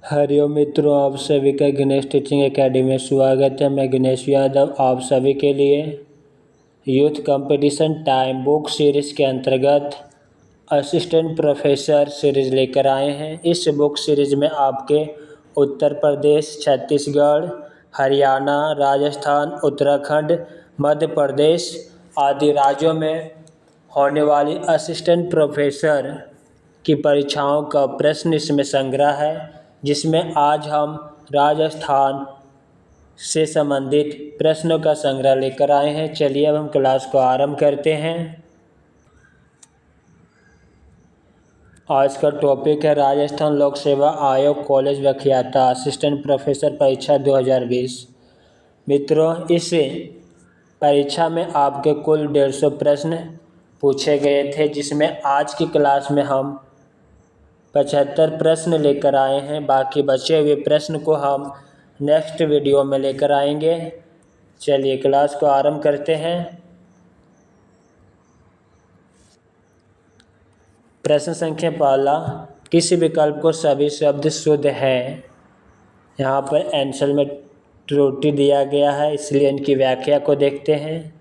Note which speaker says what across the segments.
Speaker 1: हरिओम मित्रों, आप सभी का गणेश टीचिंग एकेडमी में स्वागत है। मैं गणेश यादव आप सभी के लिए youth competition time book series के अंतर्गत असिस्टेंट प्रोफेसर सीरीज़ लेकर आए हैं। इस बुक सीरीज़ में आपके उत्तर प्रदेश, छत्तीसगढ़, हरियाणा, राजस्थान, उत्तराखंड, मध्य प्रदेश आदि राज्यों में होने वाली असिस्टेंट प्रोफेसर की परीक्षाओं का प्रश्न इसमें संग्रह है, जिसमें आज हम राजस्थान से संबंधित प्रश्नों का संग्रह लेकर आए हैं। चलिए अब हम क्लास को आरंभ करते हैं। आज का टॉपिक है राजस्थान लोक सेवा आयोग कॉलेज व्याख्याता असिस्टेंट प्रोफेसर परीक्षा 2020। मित्रों, इस परीक्षा में आपके कुल 150 प्रश्न पूछे गए थे, जिसमें आज की क्लास में हम 75 प्रश्न लेकर आए हैं। बाकी बचे हुए प्रश्न को हम नेक्स्ट वीडियो में लेकर आएंगे। चलिए क्लास को आरंभ करते हैं। प्रश्न संख्या पहला, किसी विकल्प को सभी शब्द शुद्ध है। यहाँ पर आंसर में त्रुटि दिया गया है, इसलिए इनकी व्याख्या को देखते हैं।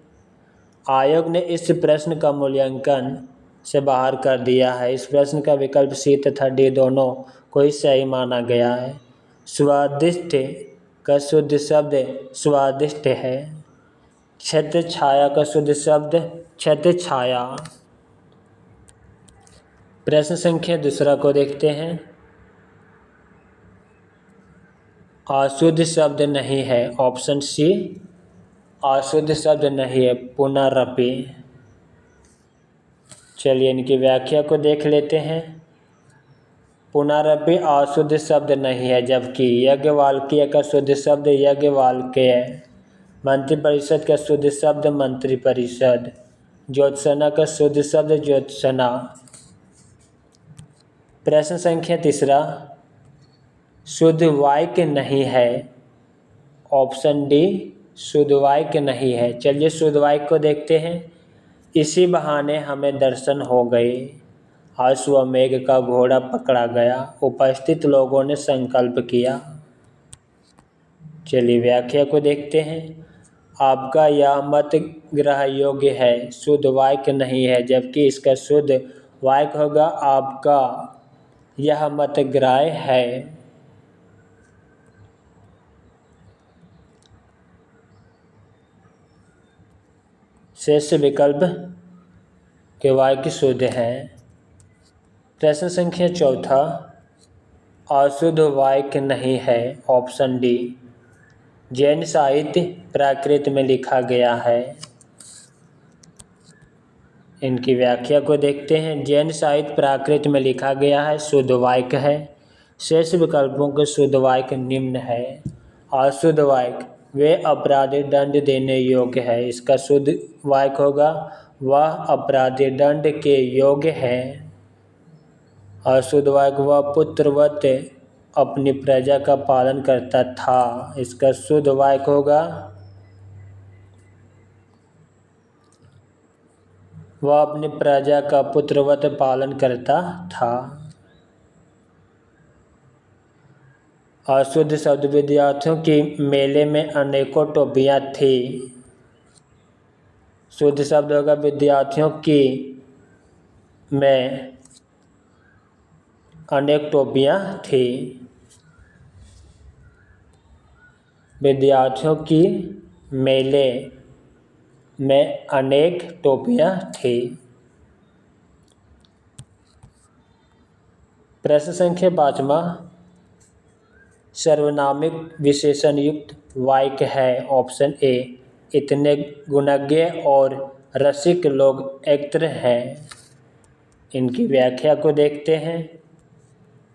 Speaker 1: आयोग ने इस प्रश्न का मूल्यांकन से बाहर कर दिया है। इस प्रश्न का विकल्प सी तथा डी दोनों को ही सही माना गया है। स्वादिष्ट का शुद्ध शब्द स्वादिष्ट है। छत्र छाया का शुद्ध शब्द छत्र छाया। प्रश्न संख्या दूसरा को देखते हैं। अशुद्ध शब्द नहीं है, ऑप्शन सी अशुद्ध शब्द नहीं है, पुनरपि। चलिए इनकी व्याख्या को देख लेते हैं। पुनरपि अशुद्ध शब्द नहीं है, जबकि याज्ञवल्क्य का शुद्ध शब्द याज्ञवल्क्य, मंत्रिपरिषद का शुद्ध शब्द मंत्रिपरिषद, ज्योत्सना का शुद्ध शब्द ज्योत्सना। प्रश्न संख्या तीसरा, शुद्ध वाक्य नहीं है, ऑप्शन डी शुद्ध वाक्य नहीं है। चलिए शुद्ध वाक्य को देखते हैं। इसी बहाने हमें दर्शन हो गए, अश्वमेघ का घोड़ा पकड़ा गया, उपस्थित लोगों ने संकल्प किया। चलिए व्याख्या को देखते हैं। आपका यह मत ग्रह योग्य है, शुद्ध वाक्य नहीं है, जबकि इसका शुद्ध वाक्य होगा आपका यह मत ग्राह्य है। शेष विकल्प के वाक्य शुद्ध हैं। प्रश्न संख्या चौथा, अशुद्ध वाक्य नहीं है, ऑप्शन डी जैन साहित्य प्राकृत में लिखा गया है। इनकी व्याख्या को देखते हैं। जैन साहित्य प्राकृत में लिखा गया है, शुद्ध वाक्य है। शेष विकल्पों के शुद्ध वाक्य निम्न है। अशुद्ध वाक्य वे अपराधी दंड देने योग्य है, इसका शुद्ध वाक्य होगा वह अपराधी दंड के योग्य है। अशुद्ध वाक्य वह पुत्रवत अपनी प्रजा का पालन करता था, इसका शुद्ध वाक्य होगा वह अपनी प्रजा का पुत्रवत पालन करता था। अशुद्ध शब्द विद्यार्थियों की मेले में अनेकों टोपियाँ थी। शुद्ध शब्द होगा विद्यार्थियों की में अनेक टोपियाँ थी। विद्यार्थियों की मेले में अनेक टोपियाँ थी। प्रश्न संख्या 5वां, सर्वनामिक विशेषण युक्त वाक्य है, ऑप्शन ए इतने गुणज्ञ और रसिक लोग एकत्र हैं। इनकी व्याख्या को देखते हैं।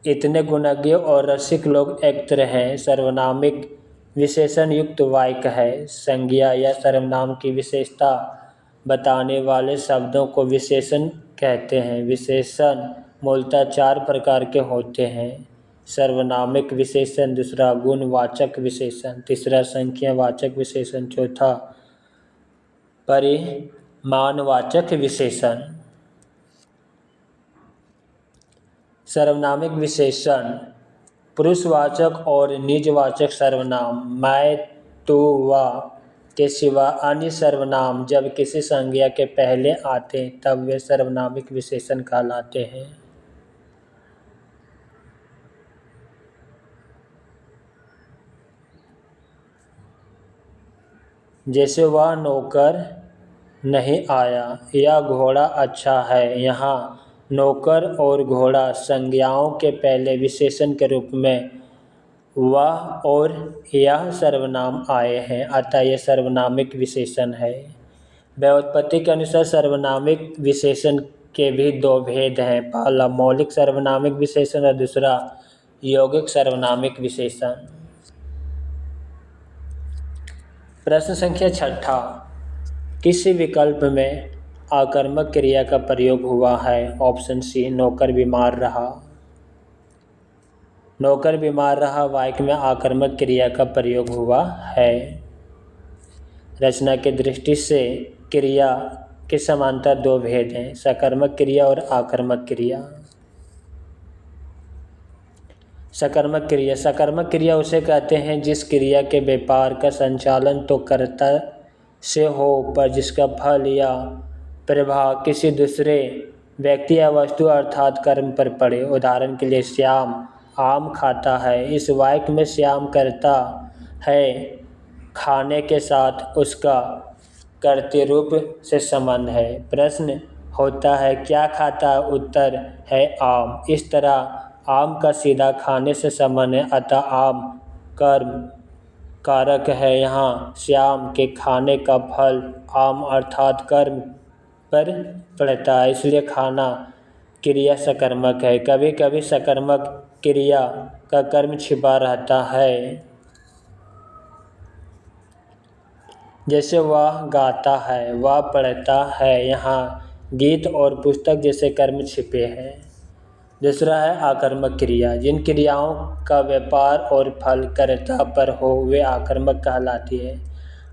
Speaker 1: इतने गुणज्ञ और रसिक लोग एकत्र हैं सर्वनामिक विशेषण युक्त वाक्य है। संज्ञा या सर्वनाम की विशेषता बताने वाले शब्दों को विशेषण कहते हैं। विशेषण मूलतः 4 प्रकार के होते हैं। सर्वनामिक विशेषण, दूसरा गुणवाचक विशेषण, तीसरा संख्यावाचक विशेषण, चौथा परिमाणवाचक विशेषण। सर्वनामिक विशेषण पुरुषवाचक और निजवाचक सर्वनाम मैं, तू, वह के सिवा अन्य सर्वनाम जब किसी संज्ञा के पहले आते तब वे सर्वनामिक विशेषण कहलाते हैं। जैसे वह नौकर नहीं आया या घोड़ा अच्छा है। यहाँ नौकर और घोड़ा संज्ञाओं के पहले विशेषण के रूप में वह और यह सर्वनाम आए हैं, अतः यह सर्वनामिक विशेषण है। व्युत्पत्ति के अनुसार सर्वनामिक विशेषण के भी दो भेद हैं, पहला मौलिक सर्वनामिक विशेषण और दूसरा यौगिक सर्वनामिक विशेषण। प्रश्न संख्या 6, किसी विकल्प में आकर्मक क्रिया का प्रयोग हुआ है? ऑप्शन सी, नौकर बीमार रहा। नौकर बीमार रहा वाक्य में आकर्मक क्रिया का प्रयोग हुआ है। रचना की दृष्टि से क्रिया के समांतर दो भेद हैं, सकर्मक क्रिया और आकर्मक क्रिया। सकर्मक क्रिया, सकर्मक क्रिया उसे कहते हैं जिस क्रिया के व्यापार का संचालन तो कर्ता से हो पर जिसका फल या प्रभाव किसी दूसरे व्यक्ति या वस्तु अर्थात कर्म पर पड़े। उदाहरण के लिए श्याम आम खाता है। इस वाक्य में श्याम करता है खाने के साथ उसका कर्तृ रूप से संबंध है। प्रश्न होता है क्या खाता है? उत्तर है आम। इस तरह आम का सीधा खाने से संबंध है, अतः आम कर्म कारक है। यहाँ श्याम के खाने का फल आम अर्थात कर्म पर पड़ता है, इसलिए खाना क्रिया सकर्मक है। कभी कभी सकर्मक क्रिया का कर्म छिपा रहता है, जैसे वह गाता है, वह पढ़ता है। यहाँ गीत और पुस्तक जैसे कर्म छिपे हैं। दूसरा है आकर्मक क्रिया, जिन क्रियाओं का व्यापार और फल कर्ता पर हो वे आकर्मक कहलाती है।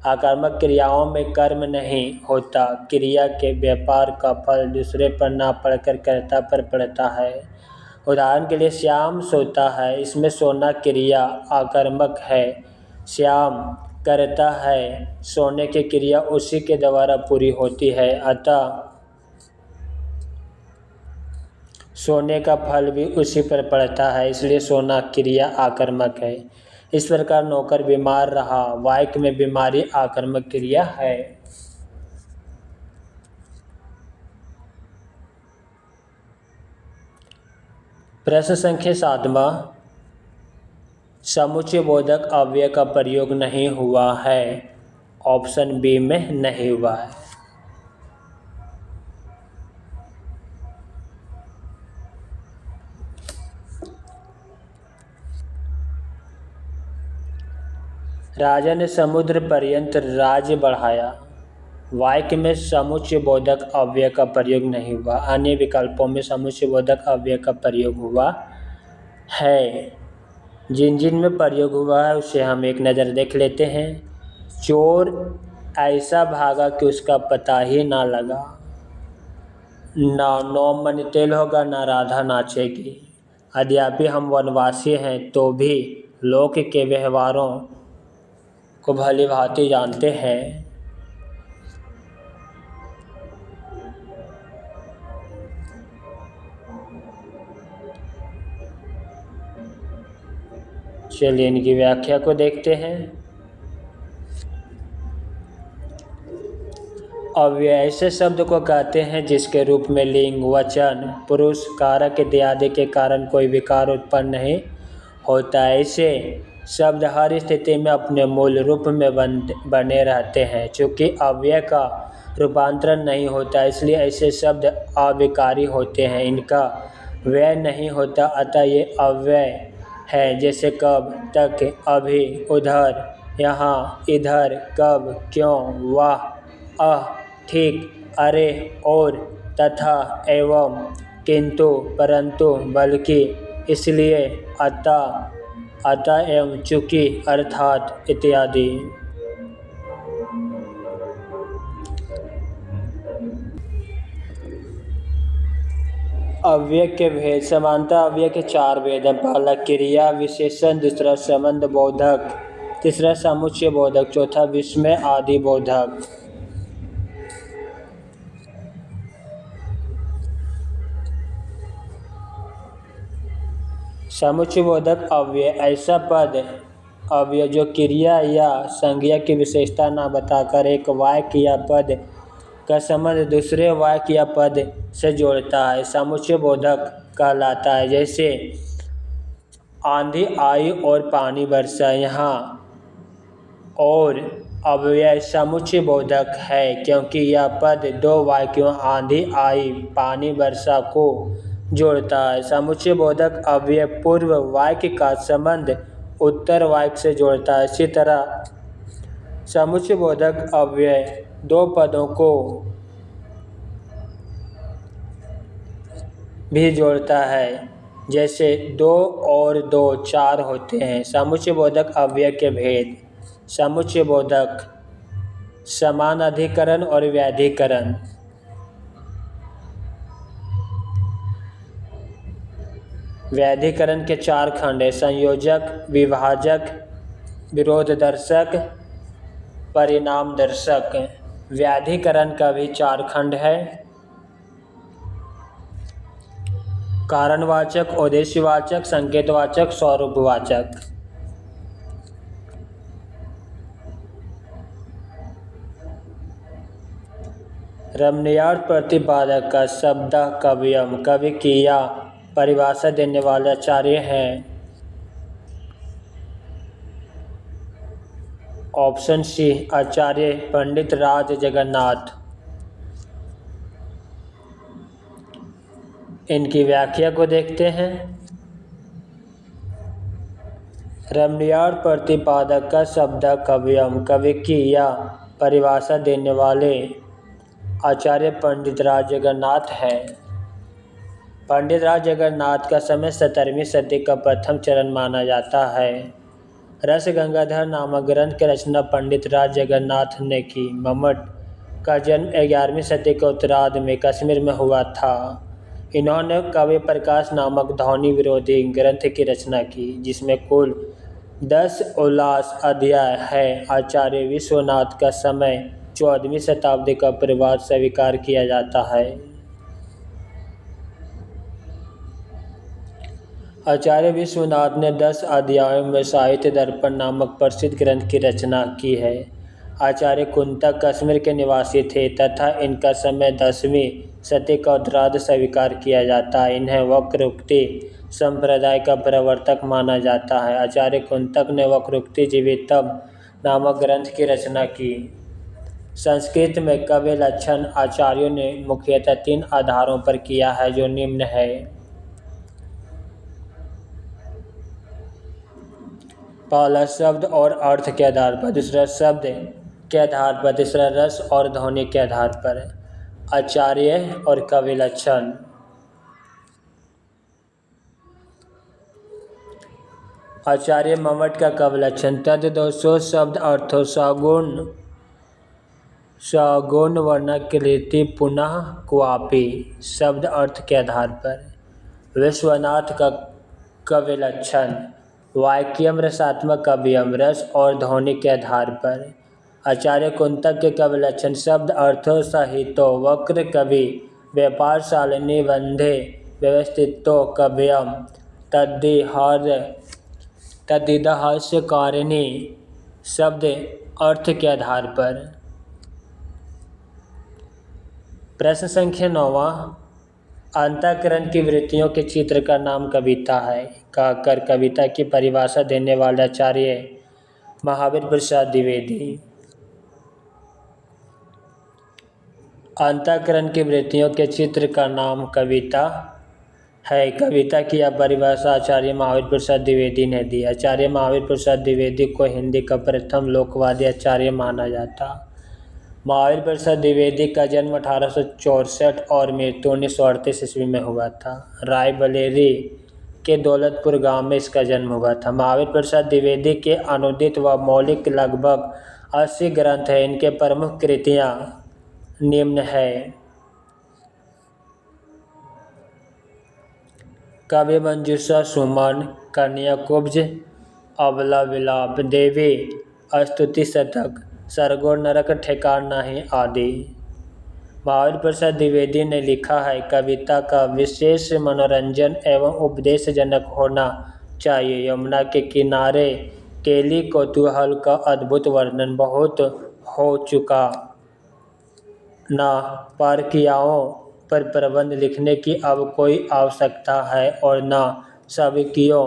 Speaker 1: आकर्मक क्रियाओं में कर्म नहीं होता, क्रिया के व्यापार का फल दूसरे पर ना पड़कर कर्ता पर पड़ता है। उदाहरण के लिए श्याम सोता है, इसमें सोना क्रिया आकर्मक है। श्याम करता है, सोने की क्रिया उसी के द्वारा पूरी होती है, अतः सोने का फल भी उसी पर पड़ता है, इसलिए सोना क्रिया आकर्मक है। इस प्रकार नौकर बीमार रहा वाक्य में बीमारी आकर्मक क्रिया है। प्रश्न संख्या 7, समुच्चय बोधक अव्यय का प्रयोग नहीं हुआ है। ऑप्शन बी में नहीं हुआ है। राजा ने समुद्र पर्यंत राज्य बढ़ाया वाक्य में समुच्चय बोधक अव्यय का प्रयोग नहीं हुआ। अन्य विकल्पों में समुच्चय बोधक अव्यय का प्रयोग हुआ है। जिन जिन में प्रयोग हुआ है उसे हम एक नज़र देख लेते हैं। चोर ऐसा भागा कि उसका पता ही ना लगा। ना नौ मन तेल होगा, ना राधा नाचेगी। यद्यपि हम वनवासी हैं तो भी लोक के व्यवहारों को भली भांति जानते हैं। चलिए इनकी व्याख्या को देखते हैं। अव्यय ऐसे शब्द को कहते हैं जिसके रूप में लिंग, वचन, पुरुष, कारक इत्यादि के कारण कोई विकार उत्पन्न नहीं होता। ऐसे शब्द हर स्थिति में अपने मूल रूप में बने रहते हैं। चूँकि अव्यय का रूपांतरण नहीं होता इसलिए ऐसे शब्द अविकारी होते हैं, इनका व्यय नहीं होता, अतः ये अव्यय है। जैसे कब, तक, अभी, उधर, यहाँ, इधर, कब, क्यों, वाह, ठीक, अरे, और, तथा, एवं, किंतु, परंतु, बल्कि, इसलिए, अतः एवं चूँकि, अर्थात इत्यादि। अव्यय के भेद। समानता अव्यय के 4 भेद हैं। पहला क्रिया विशेषण, दूसरा संबंध बोधक, तीसरा समुच्चय बोधक, चौथा विस्मय आदि बोधक। समुच्चय बोधक अव्यय ऐसा पद अव्यय जो क्रिया या संज्ञा की विशेषता न बताकर एक वाक्य या पद का संबंध दूसरे वाक्य या पद से जोड़ता है, समुच्चय बोधक कहलाता है। जैसे आंधी आई और पानी बरसा, यहाँ और अव्यय समुच्चय बोधक है क्योंकि यह पद दो वाक्यों आंधी आई पानी बरसा को जोड़ता है। समुच्चय बोधक अव्यय पूर्व वाक्य का संबंध उत्तर वाक्य से जोड़ता है। इसी तरह समुच्चय बोधक अव्यय दो पदों को भी जोड़ता है, जैसे 2 और 2 4 होते हैं। समुच्चय बोधक अव्यय के भेद। समुच्चय बोधक समान अधिकरण और व्याधिकरण। व्याधिकरण के 4 खंड हैं, संयोजक, विभाजक, विरोधदर्शक, परिणामदर्शक। व्याधिकरण का भी 4 खंड है, कारणवाचक, उद्देश्यवाचक, संकेतवाचक, स्वरूपवाचक। रमणीयार्थ प्रतिपादक का शब्द कवियम कवि की या परिभाषा देने वाले आचार्य हैं। ऑप्शन सी आचार्य पंडित राज जगन्नाथ। इनकी व्याख्या को देखते हैं। रमणीयार्थ प्रतिपादक का शब्द कवियम कवि की या परिभाषा देने वाले आचार्य पंडित राज जगन्नाथ है। पंडित राज जगन्नाथ का समय 17वीं सदी का प्रथम चरण माना जाता है। रस गंगाधर नामक ग्रंथ की रचना पंडित राज जगन्नाथ ने की। मम्मट का जन्म 11वीं सदी के उत्तरार्ध में कश्मीर में हुआ था। इन्होंने काव्य प्रकाश नामक ध्वनि विरोधी ग्रंथ की रचना की, जिसमें कुल 10 उल्लास अध्याय है। आचार्य विश्वनाथ का समय 14वीं शताब्दी का पूर्वार्ध स्वीकार किया जाता है। आचार्य विश्वनाथ ने 10 अध्यायों में साहित्य दर्पण नामक प्रसिद्ध ग्रंथ की रचना की है। आचार्य कुंतक कश्मीर के निवासी थे तथा इनका समय 10वीं सदी का उत्तरार्ध स्वीकार किया जाता है। इन्हें वक्रोक्ति संप्रदाय का प्रवर्तक माना जाता है। आचार्य कुंतक ने वक्रोक्ति जीवितम नामक ग्रंथ की रचना की। संस्कृत में काव्य लक्षण आचार्यों ने मुख्यतः 3 आधारों पर किया है, जो निम्न है। पहला शब्द और अर्थ के आधार पर, दूसरा शब्द के आधार पर, तीसरा रस और ध्वनि के आधार पर। आचार्य और काव्य लक्षण। आचार्य मम्मट का काव्य लक्षण। तद दोषो शब्द अर्थो सगुण वर्णकृति पुनः क्वापि। शब्द अर्थ के आधार पर। विश्वनाथ का काव्य लक्षण। वाक्यम रसात्मक काव्यम, रस और ध्वनि के आधार पर। आचार्य कुंतक के काव्य लक्षण। शब्द अर्थो सहितो वक्र कवि, व्यापार शालिनी बंधे व्यवस्थितो काव्यम, तद्दिदहास्यकारिणी। शब्द अर्थ के आधार पर। प्रश्न संख्या 9। अंतःकरण की वृत्तियों के चित्र का नाम कविता है, कहकर कविता की परिभाषा देने वाले आचार्य महावीर प्रसाद द्विवेदी। अंतःकरण की वृत्तियों के चित्र का नाम कविता है। कविता की परिभाषा आचार्य महावीर प्रसाद द्विवेदी ने दी। आचार्य महावीर प्रसाद द्विवेदी को हिंदी का प्रथम लोकवादी आचार्य माना जाता। महावीर प्रसाद द्विवेदी का जन्म 1864 और मृत्यु 1938 ईस्वी में हुआ था। रायबरेली के दौलतपुर गांव में इसका जन्म हुआ था। महावीर प्रसाद द्विवेदी के अनुदित व मौलिक लगभग 80 ग्रंथ हैं। इनके प्रमुख कृतियाँ निम्न है। काव्य मंजूषा सुमन कन्या कुब्ज अबला विलाप देवी स्तुति शतक सरगोर नरक ठेकान नहीं आदि। महावीर प्रसाद द्विवेदी ने लिखा है, कविता का विशेष मनोरंजन एवं उपदेशजनक होना चाहिए। यमुना के किनारे केली कौतूहल का अद्भुत वर्णन बहुत हो चुका। न पारकियाओं पर प्रबंध लिखने की अब कोई आवश्यकता है और न साविकियों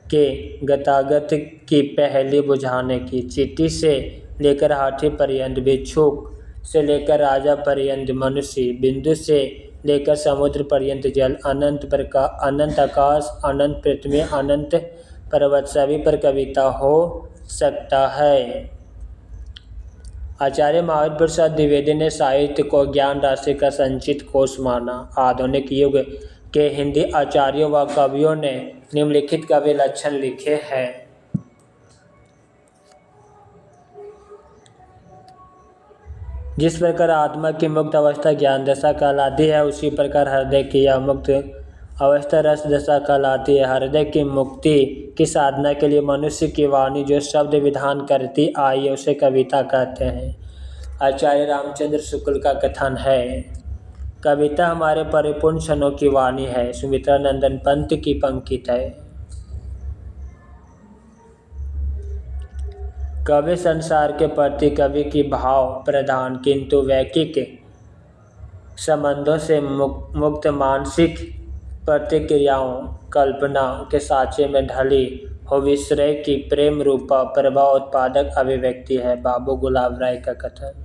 Speaker 1: के गतागत की पहेली बुझाने की। चींटी से लेकर हाथी पर्यंत, भिक्षुक से लेकर राजा पर्यंत मनुष्य, बिंदु से लेकर समुद्र पर्यंत जल, अनंत प्रकाश, अनंत आकाश, अनंत पृथ्वी, अनंत पर्वत, सभी पर कविता हो सकता है। आचार्य महावीर प्रसाद द्विवेदी ने साहित्य को ज्ञान राशि का संचित कोष माना। आधुनिक युग के हिंदी आचार्यों व कवियों ने निम्नलिखित कवि लक्षण लिखे हैं। जिस प्रकार आत्मा की मुक्त अवस्था ज्ञान दशा कहलाती है, उसी प्रकार हृदय की यह मुक्त अवस्था रस दशा कहलाती है। हृदय की मुक्ति की साधना के लिए मनुष्य की वाणी जो शब्द विधान करती आई है, उसे कविता कहते हैं। आचार्य रामचंद्र शुक्ल का कथन है, कविता हमारे परिपूर्ण क्षणों की वाणी है। सुमित्रा नंदन पंत की पंक्ति है। कवि संसार के प्रति कवि की भाव प्रधान किंतु वैकिक संबंधों से मुक्त मानसिक प्रतिक्रियाओं कल्पना के साँचे में ढली हो विश्रय की प्रेम रूपा प्रभाव उत्पादक अभिव्यक्ति है। बाबू गुलाब राय का कथन।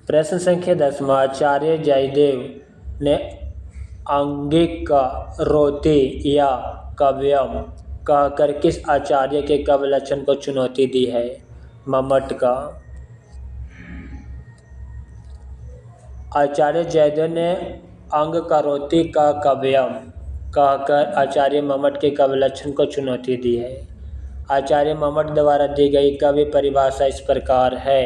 Speaker 1: प्रश्न संख्या 10। आचार्य जयदेव ने अंगिकारोति या काव्यम कहकर किस आचार्य के काव्य लक्षण को चुनौती दी है? मम्मट का। आचार्य जयदेव ने अंगिकारोति का काव्यम कहकर आचार्य मम्मट के काव्य लक्षण को चुनौती दी है। आचार्य मम्मट द्वारा दी गई काव्य परिभाषा इस प्रकार है,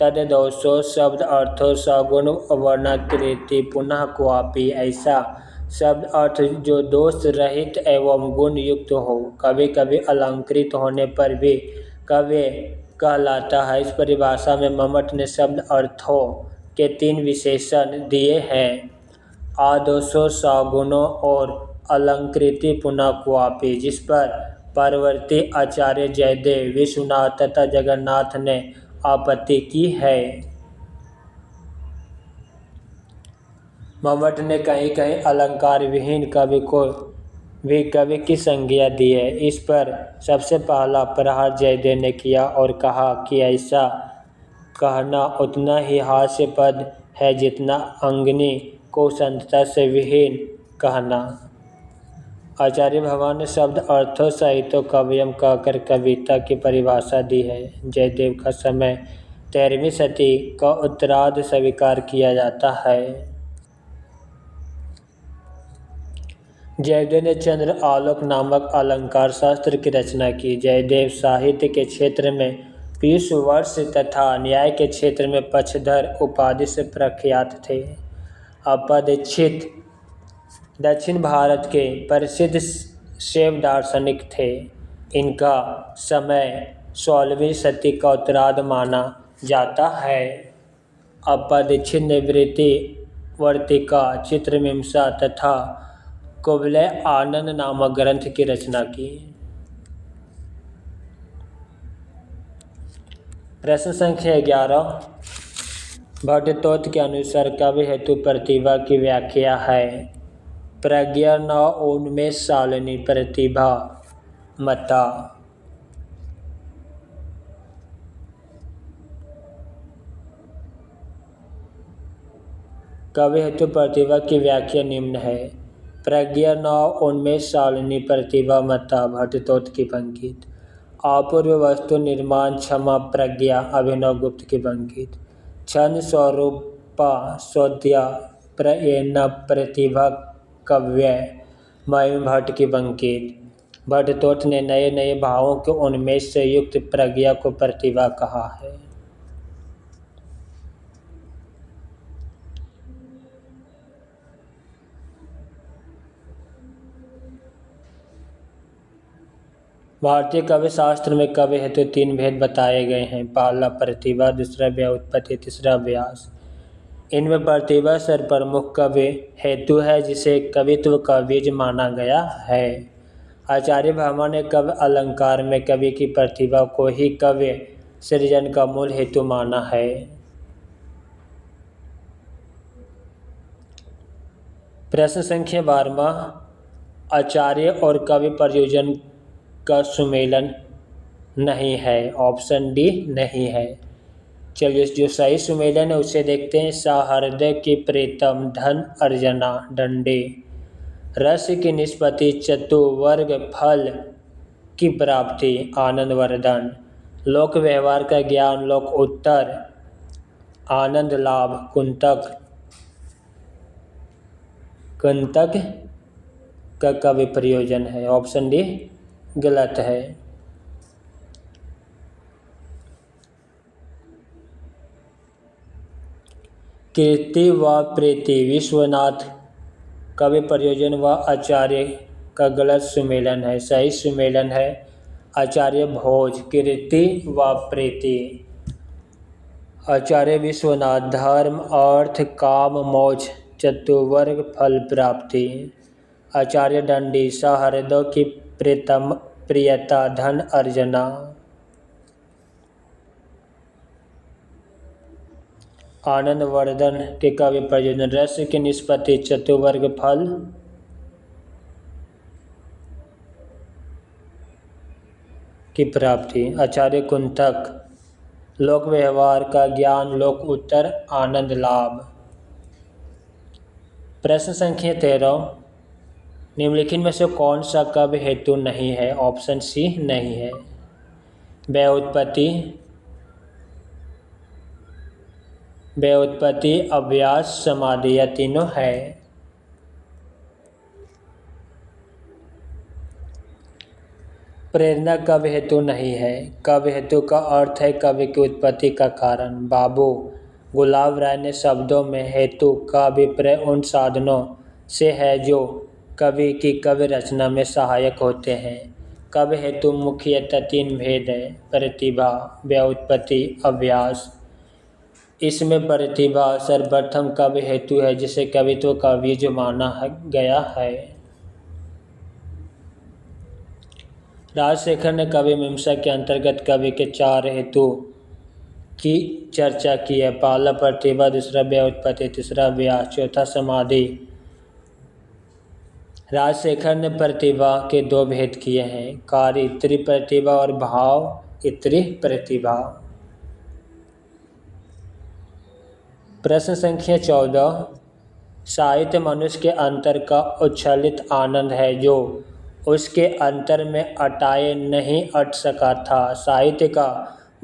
Speaker 1: तद दोषो शब्द अर्थो सगुण वर्णाकृति पुनः क्वापि। ऐसा शब्द अर्थ जो दोष रहित एवं गुण युक्त हो, कभी कभी अलंकृत होने पर भी काव्य कहलाता है। इस परिभाषा में मम्मट ने शब्द अर्थों के 3 विशेषण दिए हैं, आदोषो सगुणों और अलंकृति पुनः क्वापि, जिस पर परवर्ती आचार्य जयदेव, विश्वनाथ तथा जगन्नाथ ने आपत्ति की है। मम्मट ने कहीं कहीं अलंकार विहीन काव्य को भी काव्य की संज्ञा दी है। इस पर सबसे पहला प्रहार जयदेव ने किया और कहा कि ऐसा कहना उतना ही हास्यास्पद है जितना अंगनी को संतता से विहीन कहना। आचार्य भगवान ने शब्द अर्थों सहित काव्यम कहकर कविता की परिभाषा दी है। जयदेव का समय 13वीं सदी का उत्तरार्ध स्वीकार किया जाता है। जयदेव ने चंद्र आलोक नामक अलंकार शास्त्र की रचना की। जयदेव साहित्य के क्षेत्र में पीयूष वर्ष तथा न्याय के क्षेत्र में पक्षधर उपाधि से प्रख्यात थे। अप्पा दीक्षित दक्षिण भारत के प्रसिद्ध शैव दार्शनिक थे। इनका समय 16वीं सदी का उत्तरार्ध माना जाता है। अप्पा दीक्षित ने वृत्ति वर्तिका, चित्रमीमांसा तथा कुवलय आनंद नामक ग्रंथ की रचना की। प्रश्न संख्या 11। भट्टतोत के अनुसार काव्य हेतु प्रतिभा की व्याख्या है, प्रज्ञा न उन्मेष शालिनी प्रतिभा मता। काव्य हेतु प्रतिभा की व्याख्या निम्न है, प्रज्ञा न उन्मेष शालिनी प्रतिभा मता। भट्टतोत की पंक्ति। अपूर्व वस्तु निर्माण क्षमा प्रज्ञा। अभिनव गुप्त की पंक्ति। छंद स्वरूपा सौद्या प्रयेण प्रतिभा काव्य। महिम भट्ट की पंक्ति। भट्टतोत ने नए नए भावों के उन्मेष से युक्त प्रज्ञा को प्रतिभा कहा है। भारतीय काव्य शास्त्र में काव्य हेतु 3 भेद बताए गए हैं। पहला प्रतिभा, दूसरा व्युत्पत्ति, तीसरा व्यास। इनमें प्रतिभा सर्वप्रमुख काव्य हेतु है जिसे कवित्व का बीज माना गया है। आचार्य भामा ने काव्य अलंकार में कवि की प्रतिभा को ही काव्य सृजन का मूल हेतु माना है। प्रश्न संख्या 12वां, आचार्य और कवि प्रयोजन का सुमेलन नहीं है। ऑप्शन डी नहीं है। चलिए जो सही सुमेलन है उसे देखते हैं। सहृदय की प्रीतम धन अर्जना दंडे, रस की निष्पत्ति चतुर्वर्ग फल की प्राप्ति आनंद वर्धन, लोक व्यवहार का ज्ञान लोक उत्तर आनंद लाभ कुंतक। कुंतक का कवि प्रयोजन है। ऑप्शन डी गलत है। कीर्ति व प्रीति विश्वनाथ कवि प्रयोजन व आचार्य का गलत सुमेलन है। सही सुमेलन है आचार्य भोज कीर्ति व प्रीति। आचार्य विश्वनाथ धर्म अर्थ काम मोक्ष चतुर्वर्ग फल प्राप्ति। आचार्य दंडी सहृदय की प्रीतम प्रियता धन अर्जना। आनंद वर्धन के कवि प्रयोजन रस की निष्पत्ति चतुर्वर्ग फल की प्राप्ति। आचार्य कुंतक लोक व्यवहार का ज्ञान लोक उत्तर आनंद लाभ। प्रश्न संख्या 13, निम्नलिखित में से कौन सा काव्य हेतु नहीं है। ऑप्शन सी नहीं है। व्युत्पत्ति अभ्यास समाधि यह तीनों है। प्रेरणा काव्य हेतु नहीं है। काव्य हेतु का अर्थ है काव्य की उत्पत्ति का कारण। बाबू गुलाब राय ने शब्दों में हेतु का अभिप्राय उन साधनों से है जो कवि की काव्य रचना में सहायक होते हैं। काव्य हेतु मुख्यतः 3 भेद है, प्रतिभा व्युत्पत्ति अभ्यास। इसमें प्रतिभा सर्वप्रथम काव्य हेतु है जिसे कवित्व का बीज माना गया है। राजशेखर ने काव्य मीमांसा के अंतर्गत काव्य के 4 हेतु की चर्चा की है। पहला प्रतिभा, दूसरा व्युत्पत्ति, तीसरा व्यास, चौथा समाधि। राजशेखर ने प्रतिभा के 2 भेद किए हैं, कार्य इतरी प्रतिभा और भाव इतरी प्रतिभा। प्रश्न संख्या 14, साहित्य मनुष्य के अंतर का उच्छलित आनंद है जो उसके अंतर में अटाए नहीं अट सका था। साहित्य का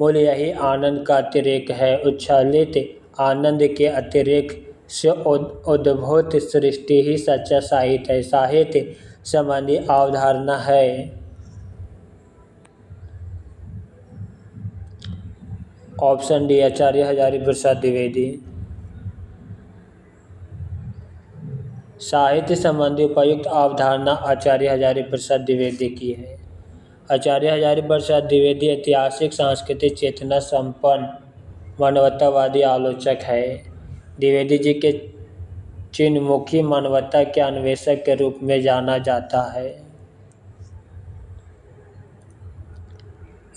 Speaker 1: मूल यही आनंद का अतिरेक है। उच्छलित आनंद के अतिरेक से उद्भूत सृष्टि ही सच्चा साहित्य है। साहित्य संबंधी अवधारणा है। ऑप्शन डी आचार्य हजारी प्रसाद द्विवेदी। साहित्य संबंधी उपयुक्त अवधारणा आचार्य हजारी प्रसाद द्विवेदी की है। आचार्य हजारी प्रसाद द्विवेदी ऐतिहासिक सांस्कृतिक चेतना संपन्न मानवतावादी आलोचक है। द्विवेदी जी के चिन्हमुखी मानवता के अन्वेषक के रूप में जाना जाता है।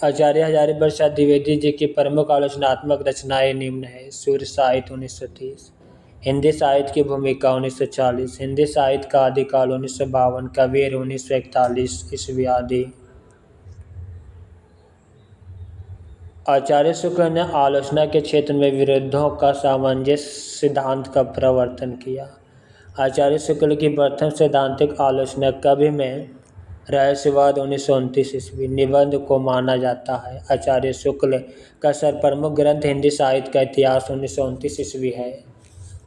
Speaker 1: आचार्य हजारी प्रसाद द्विवेदी जी की प्रमुख आलोचनात्मक रचनाएं निम्न है। सूर्य साहित्य 1930, हिंदी साहित्य की भूमिका 1940, हिंदी साहित्य का आदिकाल 1952, कबीर 1941 ईस्वी आदि। आचार्य शुक्ल ने आलोचना के क्षेत्र में विरोधों का सामंजस्य सिद्धांत का प्रवर्तन किया। आचार्य शुक्ल की प्रथम सैद्धांतिक आलोचना काव्य में रहस्यवाद 1929 ईस्वी निबंध को माना जाता है। आचार्य शुक्ल का सर्वप्रमुख ग्रंथ हिंदी साहित्य का इतिहास 1929 ईस्वी है।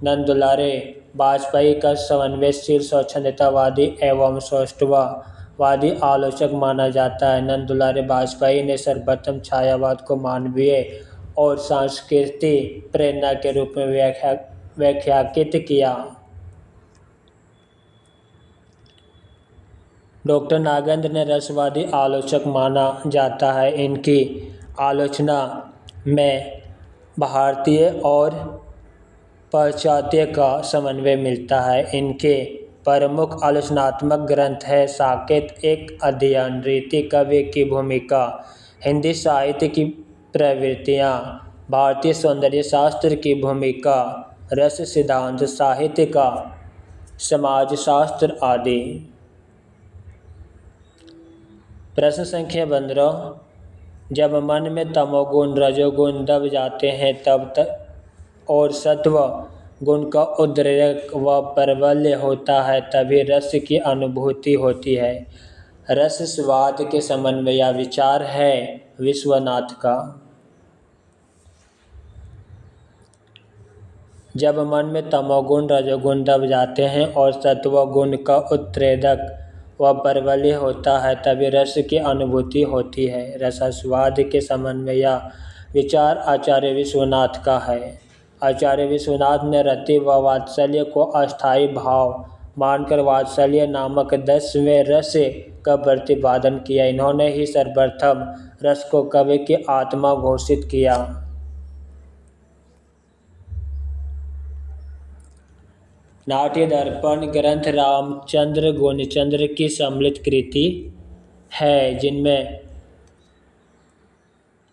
Speaker 1: नंद दुलारे वाजपेयी का समन्वयशील स्वच्छंदतावादी एवं सौष्ठववादी आलोचक माना जाता है। नंद दुलारे वाजपेयी ने सर्वप्रथम छायावाद को मानवीय और सांस्कृतिक प्रेरणा के रूप में व्याख्यायित किया। डॉक्टर नागेंद्र ने रसवादी आलोचक माना जाता है। इनकी आलोचना में भारतीय और पाश्चात्य का समन्वय मिलता है। इनके प्रमुख आलोचनात्मक ग्रंथ है साकेत, एक अध्ययन, रीति, कवि की भूमिका, हिंदी साहित्य की प्रवृत्तियाँ, भारतीय सौंदर्य शास्त्र की भूमिका, रस सिद्धांत, साहित्य का समाजशास्त्र आदि। प्रश्न संख्या 15, जब मन में तमोगुण रजोगुण दब जाते हैं तब और सत्व गुण का उद्रेक व प्रबल्य होता है तभी रस की अनुभूति होती है। रस स्वाद के समन्वय या विचार है विश्वनाथ का। जब मन में तमोगुण रजोगुण दब जाते हैं और सत्व गुण का उत्प्रेरक व प्रबल्य होता है तभी रस की अनुभूति होती है। रसास्वाद के समन्वय या विचार आचार्य विश्वनाथ का है। आचार्य विश्वनाथ ने रति व वात्सल्य को अस्थायी भाव मानकर वात्सल्य नामक 10वें रस का प्रतिपादन किया। इन्होंने ही सर्वप्रथम रस को कवि की आत्मा घोषित किया। नाट्य दर्पण ग्रंथ रामचंद्र गोनीचंद्र की सम्मिलित कृति है जिनमें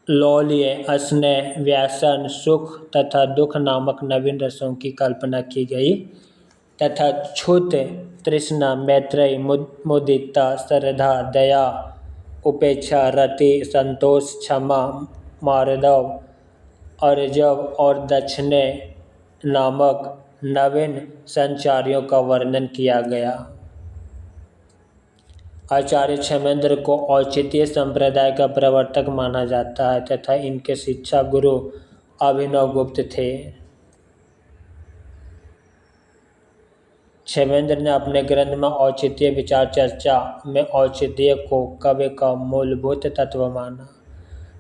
Speaker 1: लौल्य, स्नेह, व्यसन, सुख तथा दुख नामक नवीन रसों की कल्पना की गई तथा क्षुत, तृष्णा, मैत्रेय, मुदिता, श्रद्धा, दया, उपेक्षा, रति, संतोष, क्षमा, मार्दव, अर्जव और दक्षिणे नामक नवीन संचारियों का वर्णन किया गया। आचार्य क्षेमेंद्र को औचित्य संप्रदाय का प्रवर्तक माना जाता है तथा इनके शिक्षा गुरु अभिनवगुप्त थे। क्षेमेंद्र ने अपने ग्रंथ में औचित्य विचार चर्चा में औचित्य को काव्य का मूलभूत तत्व माना।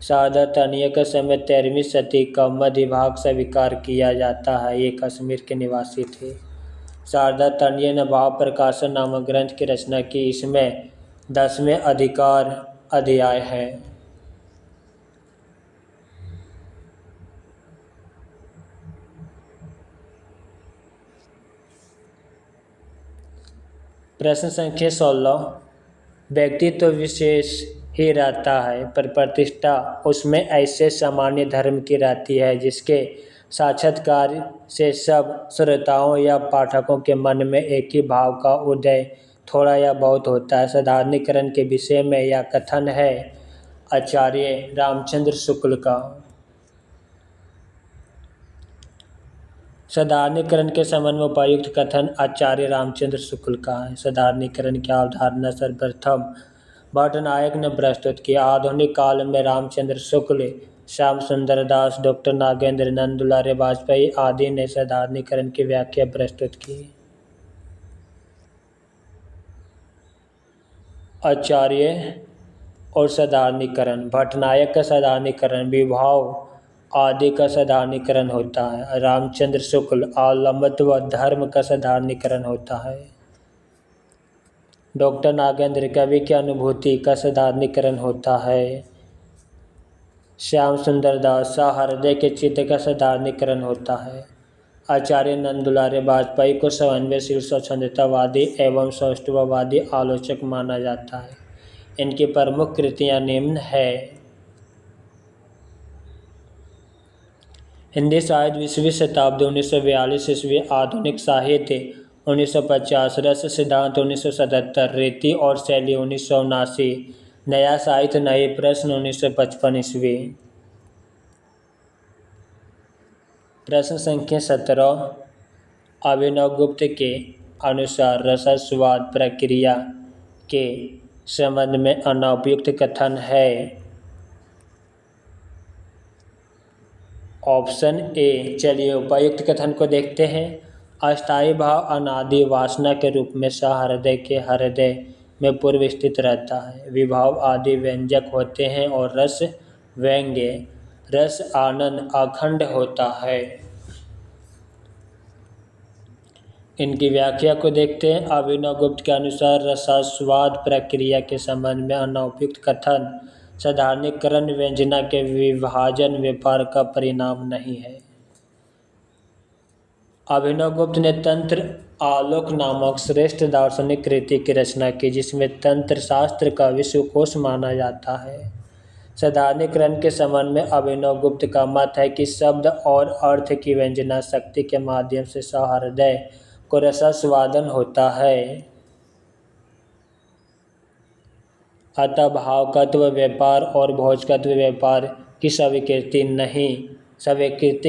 Speaker 1: शारदा तनय के समय 13वीं सदी का मध्य भाग स्वीकार किया जाता है। ये कश्मीर के निवासी थे। शारदा तनय ने भाव प्रकाशन नामक ग्रंथ की रचना की। इसमें 10वें अधिकार अध्याय है। प्रश्न संख्या 16, व्यक्तित्व तो विशेष ही रहता है पर प्रतिष्ठा उसमें ऐसे सामान्य धर्म की रहती है जिसके साक्षात्कार से सब श्रोताओं या पाठकों के मन में एक ही भाव का उदय थोड़ा या बहुत होता है। साधारणीकरण के विषय में यह कथन है आचार्य रामचंद्र शुक्ल का। साधारणीकरण के संबंध में उपयुक्त कथन आचार्य रामचंद्र शुक्ल का है। साधारणीकरण की अवधारणा सर्वप्रथम भट्टनायक ने प्रस्तुत किया। आधुनिक काल में रामचंद्र शुक्ल, श्याम सुंदर दास, डॉक्टर नागेंद्र, नंद दुलारे वाजपेयी आदि ने साधारणीकरण की व्याख्या प्रस्तुत की। आचार्य और साधारणीकरण, भट्टनायक का साधारणीकरण विभाव आदि का साधारणीकरण होता है। रामचंद्र शुक्ल आलम्बत्व व धर्म का साधारणीकरण होता है। डॉक्टर नागेंद्र कवि की अनुभूति का साधारणीकरण होता है। श्याम सुंदर दास सहृदय के चित्त का साधारणीकरण होता है। आचार्य नंद दुलारे वाजपेयी को समन्वयशील स्वच्छंदतावादी एवं सौष्ठववादी आलोचक माना जाता है। इनकी प्रमुख कृतियां निम्न है। हिंदी साहित्य 20वीं शताब्दी 1942 ईस्वी, आधुनिक साहित्य 1950, रस सिद्धांत 1977, रीति और शैली 1979, नया साहित्य नए प्रश्न 1955 ईस्वी। प्रश्न संख्या 17, अभिनवगुप्त के अनुसार रसास्वाद प्रक्रिया के संबंध में अनुपयुक्त कथन है। Option A. चलिए उपयुक्त कथन को देखते हैं। अस्थायी भाव अनादि वासना के रूप में सहृदय के हृदय में पूर्व स्थित रहता है। विभाव आदि व्यंजक होते हैं और रस व्यंग्य, रस आनंद अखंड होता है। इनकी व्याख्या को देखते हैं। अभिनवगुप्त के अनुसार रसास्वाद प्रक्रिया के संबंध में अनौपयुक्त कथन साधारणीकरण व्यंजना के विभाजन व्यापार का परिणाम नहीं है। अभिनवगुप्त ने तंत्र आलोक नामक श्रेष्ठ दार्शनिक कृति की रचना की, जिसमें तंत्र शास्त्र का विश्वकोश माना जाता है। साधारणीकरण के संबंध में अभिनवगुप्त का मत है कि शब्द और अर्थ की व्यंजना शक्ति के माध्यम से सहृदय को रसास्वादन होता है। अतः भावकत्व व्यापार और भोजकत्व व्यापार की स्वीकृति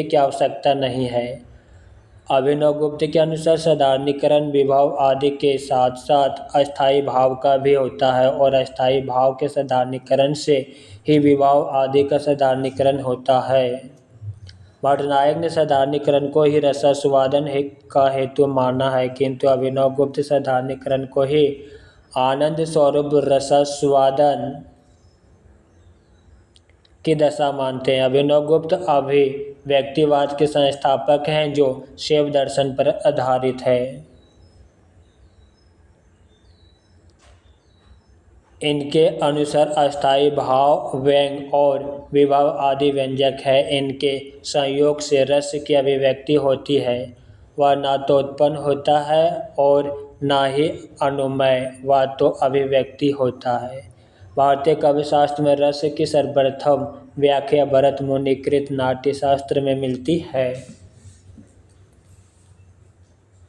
Speaker 1: की आवश्यकता नहीं है। अभिनवगुप्त के अनुसार साधारणीकरण विभव आदि के साथ साथ अस्थायी भाव का भी होता है और अस्थायी भाव के साधारणीकरण से ही विभव आदि का साधारणीकरण होता है। भट्टनायक ने साधारणीकरण को ही रसास्वादन का हेतु माना है, किंतु अभिनवगुप्त साधारणीकरण को ही आनंद स्वरूप रसास्वादन की दशा मानते हैं। अभिनवगुप्त अभिव्यक्तिवाद के संस्थापक हैं, जो शैव दर्शन पर आधारित है। इनके अनुसार अस्थायी भाव व्यंग और विभव आदि व्यंजक है। इनके संयोग से रस की अभिव्यक्ति होती है। वह ना तो उत्पन्न होता है और ना ही अनुमय, वह तो अभिव्यक्ति होता है। भारतीय काव्यशास्त्र में रस की सर्वप्रथम व्याख्या भरत मुनि कृत नाट्यशास्त्र में मिलती है।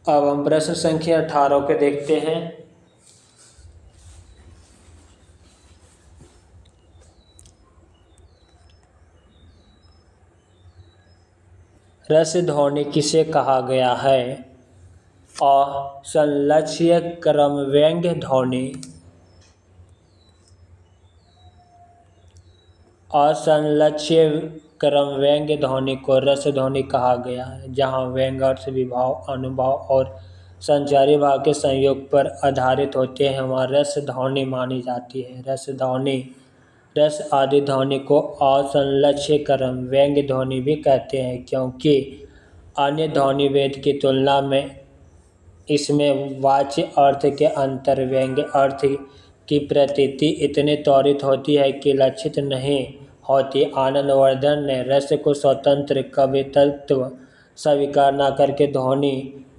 Speaker 1: अब हम प्रश्न संख्या 18 के देखते हैं। रस ध्वनि किसे कहा गया है? असंलक्ष्य क्रमव्यंग्य ध्वनि। असंलक्ष्य क्रमव्यंग्य ध्वनि को रस ध्वनि कहा गया है, जहाँ व्यंग अर्थ विभाव अनुभाव और संचारी भाव के संयोग पर आधारित होते हैं, वहाँ रस ध्वनि मानी जाती है। रस ध्वनि रस आदि ध्वनि को असंलक्ष्य क्रम व्यंग्य ध्वनि भी कहते हैं, क्योंकि अन्य ध्वनि वेद की तुलना में इसमें वाच्य अर्थ के अंतर व्यंग्य अर्थ की प्रतीति इतनी त्वरित होती है कि लक्षित नहीं होती। आनंदवर्धन ने रस को स्वतंत्र कवित्व स्वीकार न करके ध्वनि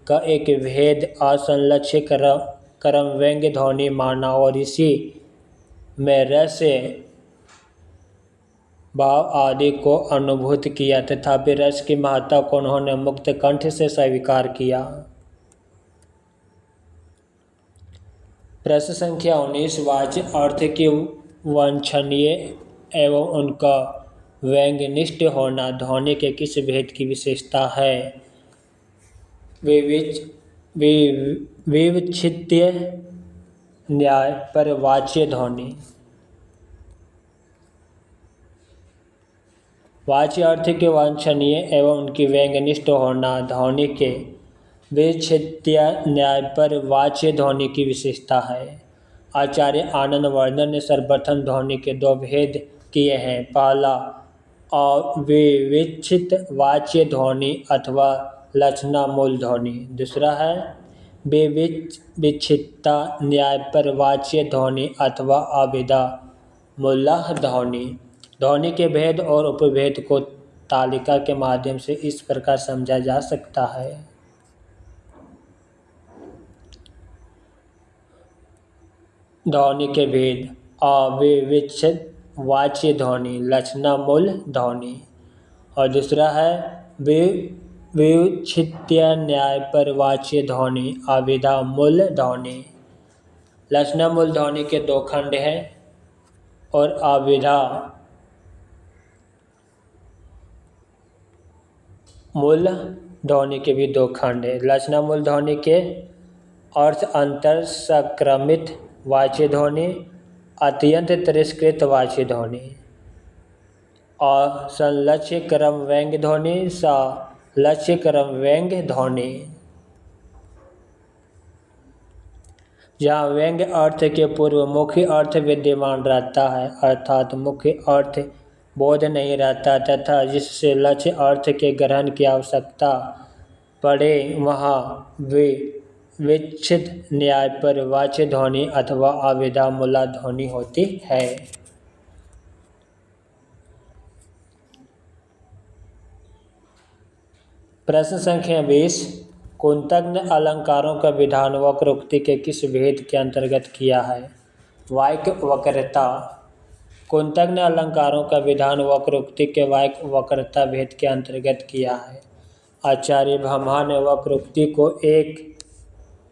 Speaker 1: का एक भेद असंलक्ष्य क्रम व्यंग्य ध्वनि माना और इसी में रस भाव आदि को अनुभूत किया। तथापि रस की महत्ता को उन्होंने मुक्त कंठ से स्वीकार किया। प्रश्न संख्या 19 वाच्य अर्थ की वांछनीय एवं उनका व्यंग्यनिष्ठ होना ध्वनि के किस भेद की विशेषता है? विवक्षित्य न्याय पर वाच्य ध्वनि। वाच्य अर्थ के वांछनीय एवं उनकी व्यंग्यनिष्ठ होना ध्वनि के विच्छित्य न्याय पर वाच्य ध्वनि की विशेषता है। आचार्य आनंदवर्धन ने सर्वप्रथम ध्वनि के दो भेद किए हैं। पहला अविच्छित वाच्य ध्वनि अथवा लक्षणा मूल ध्वनि, दूसरा है विच्छित्ता न्याय पर वाच्य ध्वनि अथवा अविदा मूलः ध्वनि। ध्वनि के भेद और उपभेद को तालिका के माध्यम से इस प्रकार समझा जा सकता है। ध्वनि के भेद: अविच्छित वाच्य ध्वनि, लक्षणा मूल ध्वनि, और दूसरा है विच्छित्य न्याय पर वाच्य ध्वनि, अविदा मूल ध्वनि। लक्षणा मूल ध्वनि के दो खंड हैं और अविदा मूल ध्वनि के भी दो खंड है। लक्षणा मूल ध्वनि के अर्थ अंतर संक्रमित वाच्य ध्वनि, अत्यंत तिरस्कृत वाच्य ध्वनि। असंलक्ष्य क्रम व्यंग्य ध्वनि, संलक्ष्य क्रम व्यंग्य ध्वनि। जहाँ व्यंग्य अर्थ के पूर्व मुख्य अर्थ विद्यमान रहता है, अर्थात मुख्य अर्थ बोध नहीं रहता, तथा जिससे लक्ष्य अर्थ के ग्रहण की आवश्यकता पढ़े वहाँ विच्छिद न्याय पर वाच्य ध्वनि अथवा आविदा मूला ध्वनि होती है। प्रश्न संख्या 20। कुंतक ने अलंकारों का विधान वक्रोक्ति के किस भेद के अंतर्गत किया है? वाक्य वक्रता। कुंतक ने अलंकारों का विधान वक्रोक्ति के वाक्य वक्रता भेद के अंतर्गत किया है। आचार्य भामह ने वक्रोक्ति को एक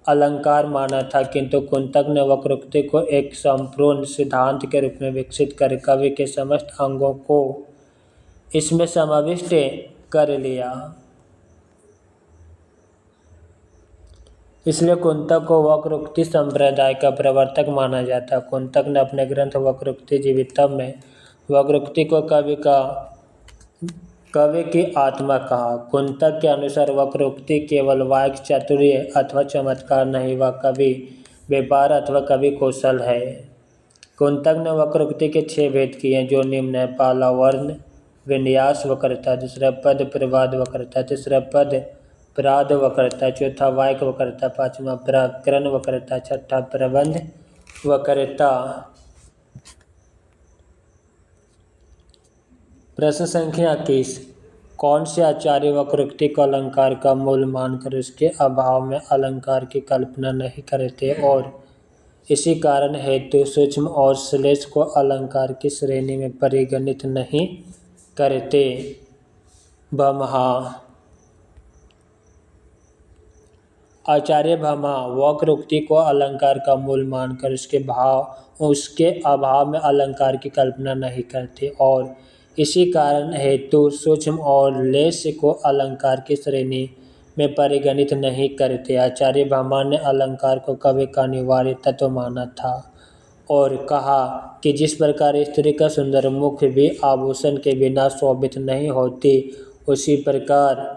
Speaker 1: अलंकार माना था, किंतु कुंतक ने वक्रोक्ति को एक संपूर्ण सिद्धांत के रूप में विकसित कर कवि के समस्त अंगों को इसमें समाविष्ट कर लिया। इसलिए कुंतक को वक्रोक्ति संप्रदाय का प्रवर्तक माना जाता है। कुंतक ने अपने ग्रंथ वक्रोक्ति जीवितम में वक्रोक्ति को कवि की आत्मा कहा। कुंतक के अनुसार वक्रोक्ति केवल वाक्य चातुर्य अथवा चमत्कार नहीं, वह कवि व्यापार अथवा कवि कौशल है। कुंतक ने वक्रोक्ति के 6 भेद किए जो निम्न है। पहला वर्ण विन्यास वक्रता, दूसरा पद प्रवाद वक्रता, तीसरा पद प्राद वक्रता, चौथा वाक्य वक्रता, पांचवा प्रकरण वक्रता, छठा प्रबंध वक्रता। प्रश्न संख्या 21। कौन से आचार्य वक्रोक्ति को अलंकार का मूल मानकर उसके अभाव में अलंकार की कल्पना नहीं करते और इसी कारण हेतु सूक्ष्म और श्लेष को अलंकार की श्रेणी में परिगणित नहीं करते? भामह। आचार्य भामह वक्रोक्ति को अलंकार का मूल मानकर उसके अभाव में अलंकार की कल्पना नहीं करते और इसी कारण हेतु सूक्ष्म और लेश को अलंकार की श्रेणी में परिगणित नहीं करते। आचार्य भामह ने अलंकार को कवि का अनिवार्य तत्व माना था और कहा कि जिस प्रकार स्त्री का सुंदर मुख भी आभूषण के बिना शोभित नहीं होती, उसी प्रकार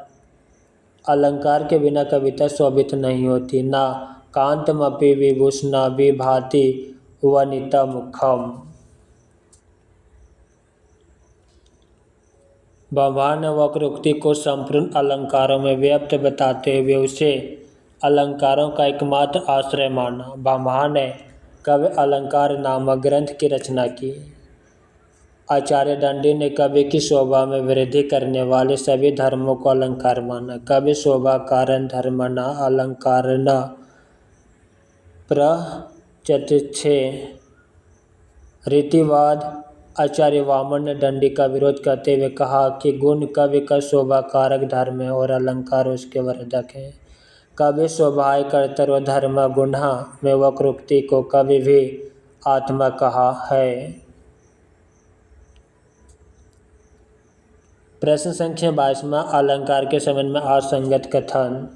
Speaker 1: अलंकार के बिना कविता शोभित नहीं होती। ना कांतमपि विभूषणा विभाति वनिता मुखम। भामह ने वक्रोक्ति को संपूर्ण अलंकारों में व्याप्त बताते हुए उसे अलंकारों का एकमात्र आश्रय माना। भामह ने काव्य अलंकार नामक ग्रंथ की रचना की। आचार्य दंडी ने कवि की शोभा में वृद्धि करने वाले सभी धर्मों को अलंकार माना। कवि शोभा कारण धर्मना अलंकारना प्रचक्षे रीतिवाद। आचार्य वामन ने दंडी का विरोध करते हुए कहा कि गुण कवि का शोभा कारक धर्म है और अलंकार उसके वर्धक है। कवि शोभाय कर्तव्य धर्म गुणा में वक्रोक्ति को कवि भी आत्मा कहा है। प्रश्न संख्या 22। अलंकार के संबंध में असंगत कथन।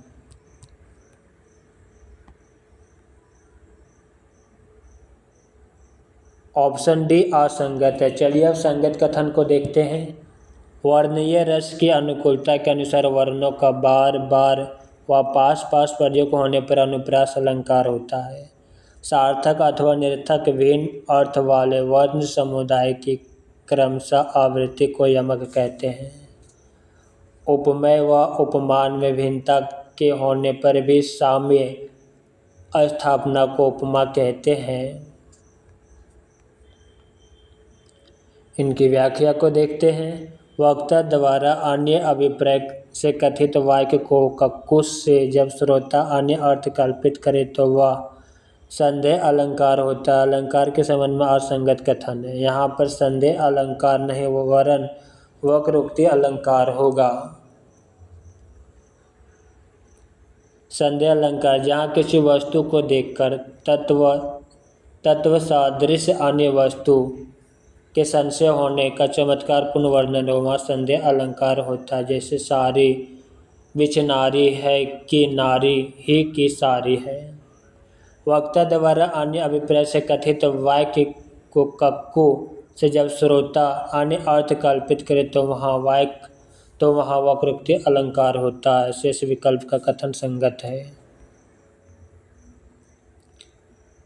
Speaker 1: ऑप्शन डी असंगत है। चलिए अब संगत कथन को देखते हैं। वर्णीय रस की अनुकूलता के अनुसार वर्णों का बार बार व पास पास प्रयोग होने पर अनुप्रास अलंकार होता है। सार्थक अथवा निरर्थक भिन्न अर्थ वाले वर्ण समुदाय की क्रमशः आवृत्ति को यमक कहते हैं। उपमेय व उपमान में भिन्नता के होने पर भी साम्य स्थापना को उपमा कहते हैं। इनकी व्याख्या को देखते हैं। वक्ता द्वारा अन्य अभिप्राय से कथित वाक्य को कक्कुस से जब श्रोता अन्य अर्थ कल्पित करे तो वह संदेह अलंकार होता है। अलंकार के संबंध में असंगत कथन है। यहाँ पर संदेह अलंकार नहीं वरन वक्रोक्ति अलंकार होगा। संदेह अलंकार जहाँ किसी वस्तु को देखकर तत्व सादृश्य अन्य वस्तु के संशय होने का चमत्कारपूर्ण वर्णन हो, वहाँ संदेह अलंकार होता है। जैसे सारी बिचनारी है कि नारी ही की सारी है। वक्ता द्वारा अन्य अभिप्राय से कथित वाक्य को कक्कु से जब श्रोता अन्य अर्थ कल्पित करे तो वहाँ वक्रोक्ति अलंकार होता है। शेष विकल्प का कथन संगत है।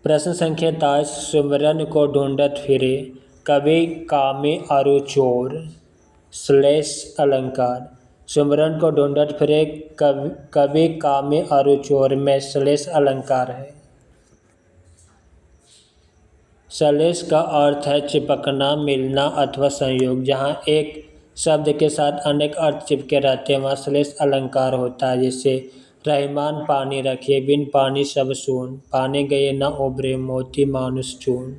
Speaker 1: प्रश्न संख्या 23। सुमरन को ढूंढत फिरे कवि कामी अरु चोर / अलंकार। सुमरन को ढूंढत फिरे कवि कामी अरु चोर में श्लेष अलंकार है। श्लेष का अर्थ है चिपकना, मिलना अथवा संयोग। जहाँ एक शब्द के साथ अनेक अर्थ चिपके रहते हैं वहाँ श्लेष अलंकार होता है। जैसे रहमान पानी रखिए, बिन पानी सब सून, पानी गए न उबरे, मोती मानुष चून।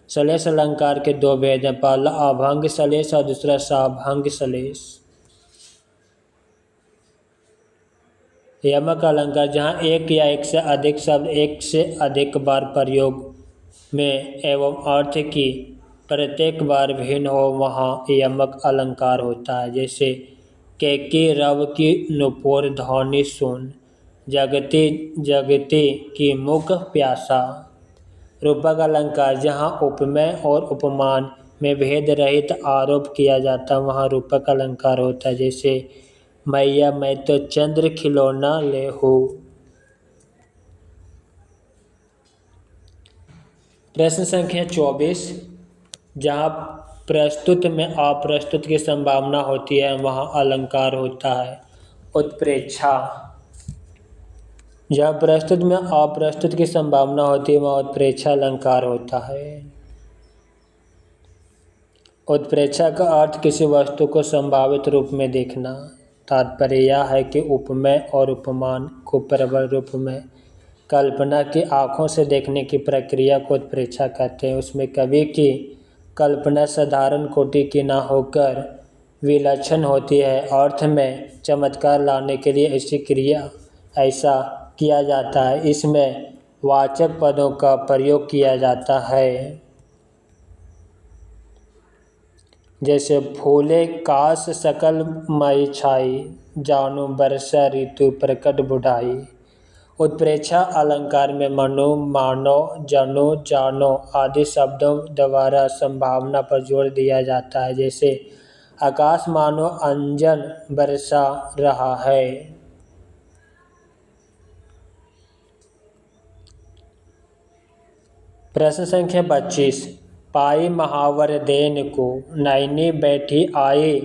Speaker 1: श्लेष अलंकार के दो भेद हैं, पहला अभंग श्लेष और दूसरा साभंग श्लेष। यमक अलंकार, जहाँ एक या एक से अधिक शब्द एक से अधिक बार प्रयोग में एवं अर्थ की प्रत्येक बार भिन्न हो वहाँ यमक अलंकार होता है। जैसे केकी रव की नुपुर ध्वनि सुन, जगती जगती की मुख प्यासा। रूपक अलंकार, जहाँ उपमेय और उपमान में भेद रहित आरोप किया जाता है वहाँ रूपक अलंकार होता है। जैसे मैया मैं तो चंद्र खिलौना ले हूँ। प्रश्न संख्या 24, जहाँ प्रस्तुत में अप्रस्तुत की संभावना होती है वहाँ अलंकार होता है उत्प्रेक्षा। जहाँ प्रस्तुत में अप्रस्तुत की संभावना होती है वहाँ उत्प्रेक्षा अलंकार होता है। उत्प्रेक्षा का अर्थ किसी वस्तु को संभावित रूप में देखना। तात्पर्य यह है कि उपमेय और उपमान को प्रबल रूप में कल्पना की आँखों से देखने की प्रक्रिया को उत्प्रेक्षा कहते हैं। उसमें कवि की कल्पना साधारण कोटि की न होकर विलक्षण होती है। अर्थ में चमत्कार लाने के लिए ऐसा किया जाता है। इसमें वाचक पदों का प्रयोग किया जाता है। जैसे फूले काश सकल मई छाई, जानो बरसा ऋतु प्रकट बुढ़ाई। उत्प्रेक्षा अलंकार में मनो, मानो, जनो, जानो आदि शब्दों द्वारा संभावना पर जोर दिया जाता है। जैसे आकाश मानो अंजन बरसा रहा है। प्रश्न संख्या 25, पाई महावर देन को, नैनी बैठी आई,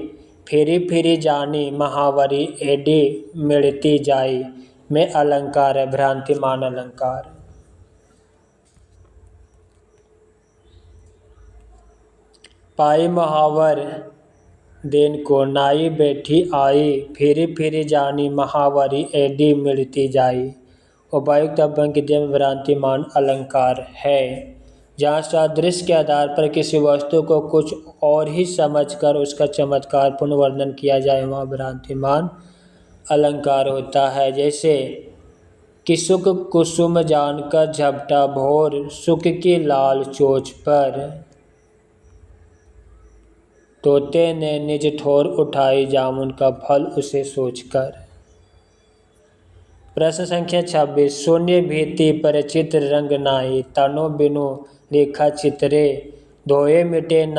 Speaker 1: फिरी फिरी जानी महावरी एडी मिलती जाई में अलंकार है भ्रांतिमान अलंकार। पाई महावर देन को, नाई बैठी आई, फिरी फिरी जानी महावरी एडी मिलती जाई उपर्युक्त पंक्ति में भ्रांतिमान अलंकार है। जहाँ सादृश्य के आधार पर किसी वस्तु को कुछ और ही समझकर उसका चमत्कारपूर्ण वर्णन किया जाए वहाँ भ्रांतिमान अलंकार होता है। जैसे कि सुख कुसुम जानकर झपटा भोर, सुख की लाल चोंच पर, तोते ने निज ठोर उठाई, जामुन का फल उसे सोचकर। प्रश्न संख्या 26, शून्य भीति पर चित्र रंग नाई, तनो बिनु लिखा चित्रे, धोए मिटे न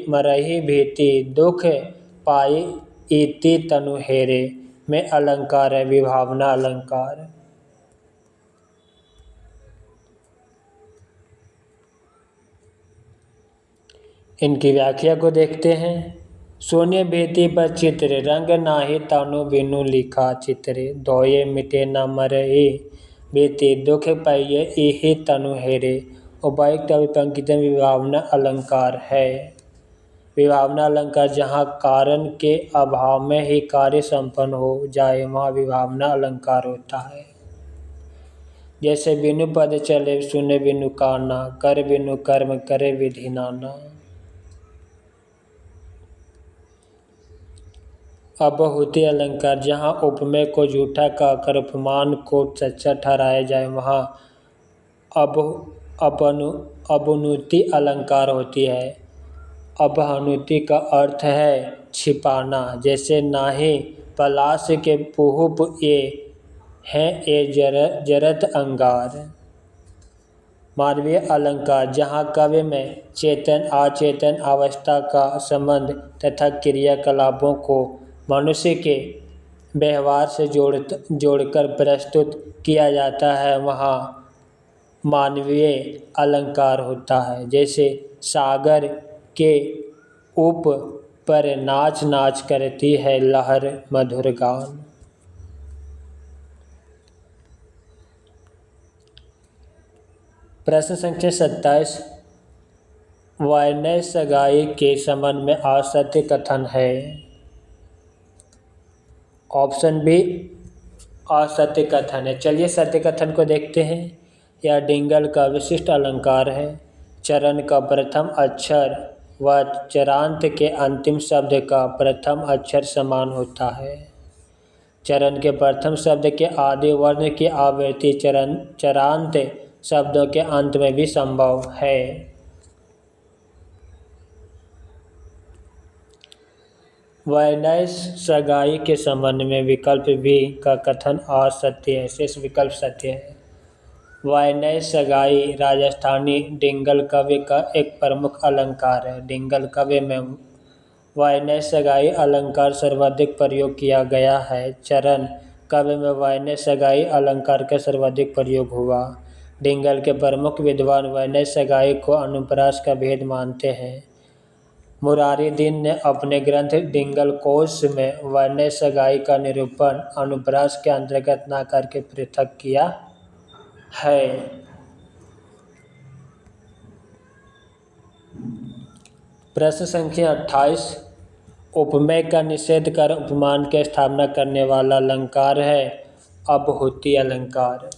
Speaker 1: मरही भीति, दुख पाई इति तनु हेरे में अलंकार है विभावना अलंकार। इनकी व्याख्या को देखते हैं। शून्य भीति पर चित्र रंग नाही, तानु बिनु लिखा चित्रे, धोए मिटे न मरही भीति, दुख पाइये इहि तनु हेरे उपर्युक्त पंक्ति में विभावना अलंकार है। विभावना अलंकार, जहाँ कारण के अभाव में ही कार्य संपन्न हो जाए वहाँ विभावना अलंकार होता है। जैसे बिनु पद चले सुने बिनु काना, कर बिनु कर्म करे विधि नाना। अबहुति अलंकार, जहाँ उपमेय को झूठा कहकर उपमान को सच्चा ठहराया जाए वहाँ अबनुति अलंकार होती है। अबनुति का अर्थ है छिपाना। जैसे नाही पलाश के पुहुप ये हैं ए जरत अंगार। मानवीय अलंकार, जहाँ काव्य में चेतन अचेतन अवस्था का संबंध तथा क्रियाकलापों को मनुष्य के व्यवहार से जोड़कर प्रस्तुत किया जाता है वहाँ मानवीय अलंकार होता है। जैसे सागर के उप पर नाच नाच करती है लहर मधुर गान। प्रश्न संख्या 27, वैनय सगाई के संबंध में असत्य कथन है। ऑप्शन बी असत्य कथन है। चलिए सत्य कथन को देखते हैं। यह डिंगल का विशिष्ट अलंकार है। चरण का प्रथम अक्षर व चरांत के अंतिम शब्द का प्रथम अक्षर समान होता है। चरण के प्रथम शब्द के आदि वर्ण की आवृत्ति चरांत शब्दों के अंत में भी संभव है। वैनय सगाई के संबंध में विकल्प बी का कथन असत्य है, शेष विकल्प सत्य है। वैनय सगाई राजस्थानी डिंगल काव्य का एक प्रमुख अलंकार है। डिंगल काव्य में वैनय सगाई अलंकार सर्वाधिक प्रयोग किया गया है। चरण काव्य में वैनय सगाई अलंकार का सर्वाधिक प्रयोग हुआ। डिंगल के प्रमुख विद्वान वैनय सगाई को अनुप्रास का भेद मानते हैं। मुरारी दीन ने अपने ग्रंथ डिंगल कोश में वैनय सगाई का निरूपण अनुप्रास के अंतर्गत न करके पृथक किया है। प्रश्न संख्या 28, उपमेय का निषेध कर उपमान की स्थापना करने वाला अलंकार है अबहुति अलंकार।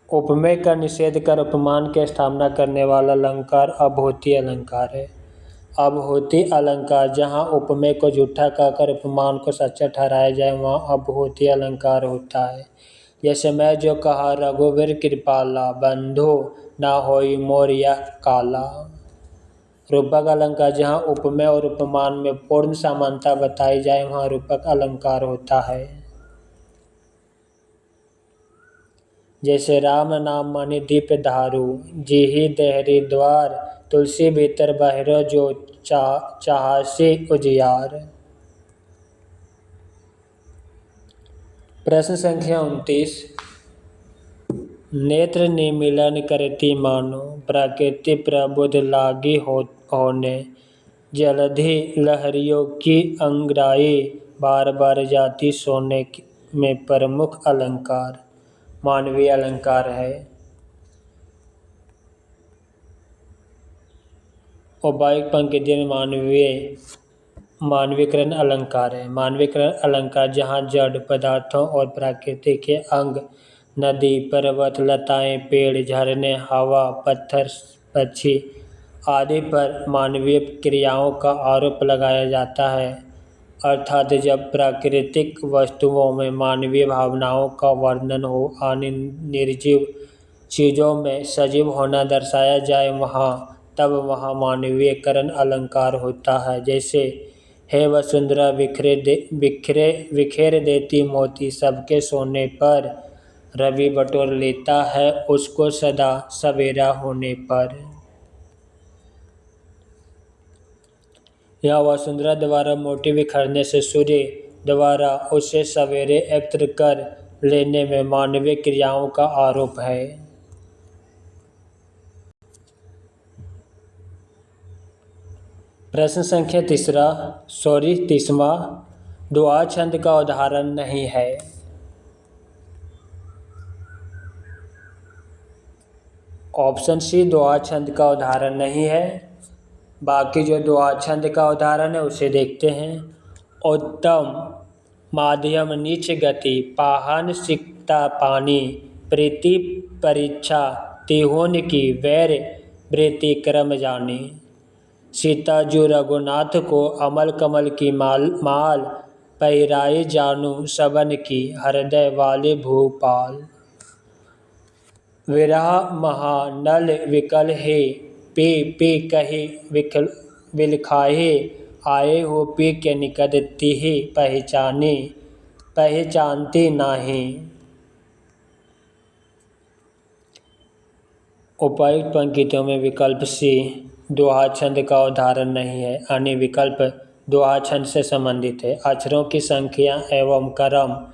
Speaker 1: उपमेय का निषेध कर उपमान की स्थापना करने वाला अलंकार अबहुति अलंकार है। अबहुति अलंकार जहाँ उपमेय को झूठा कहकर उपमान को सच्चा ठहराया जाए वहाँ अबहुति अलंकार होता है। जैसे मैं जो कहा रघुवीर कृपाला, बंधु ना होई मोर यह काला। रूपक अलंकार जहाँ उपमेय और उपमान में पूर्ण समानता बताई जाए वहाँ रूपक अलंकार होता है। जैसे राम नाम मणि दीप धारू, जीही देहरी द्वार, तुलसी भीतर बहिरो जो चाहसी उजियार। प्रश्न संख्या 29, नेत्र निमीलन करती मानो, प्रकृति प्रबुद्ध लागी होने, जलधि लहरियों की अंगराई, बार बार जाती सोने में प्रमुख अलंकार मानवीय अलंकार है। उपायुक्त पंक्ति में मानवीकरण अलंकार है। मानवीकरण अलंकार जहाँ जड़ पदार्थों और प्रकृति के अंग नदी, पर्वत, लताएं, पेड़, झरने, हवा, पत्थर, पक्षी आदि पर मानवीय क्रियाओं का आरोप लगाया जाता है। अर्थात जब प्राकृतिक वस्तुओं में मानवीय भावनाओं का वर्णन हो अन्य निर्जीव चीज़ों में सजीव होना दर्शाया जाए तब वहाँ मानवीयकरण अलंकार होता है। जैसे हे वसुंधरा बिखेर देती मोती, सबके सोने पर रवि बटोर लेता है उसको सदा सवेरा होने पर। यहाँ वसुंधरा द्वारा मोती बिखरने से सूर्य द्वारा उसे सवेरे एकत्र कर लेने में मानवीय क्रियाओं का आरोप है। प्रश्न संख्या 30वां, दुआ छंद का उदाहरण नहीं है। ऑप्शन सी दुआ छंद का उदाहरण नहीं है। बाकी जो दुआ छंद का उदाहरण है उसे देखते हैं। उत्तम माध्यम नीच गति, पाहन सिकता पानी, प्रीति परीक्षा तिहुन की, वैर वृत्ति क्रम जानी। सीता जो रघुनाथ को अमल कमल की माल पहिराई जानू सबन की, हृदय वाले भूपाल। विरह महानल विकल हे, पी पी कही विलखाहे, आए हो पी के निकट तिहि पहचानती नाही। उपर्युक्त पंक्तियों में विकल्प सी दोहा छंद का उदाहरण नहीं है। अन्य विकल्प दोहा छंद से संबंधित है। अक्षरों की संख्या एवं क्रम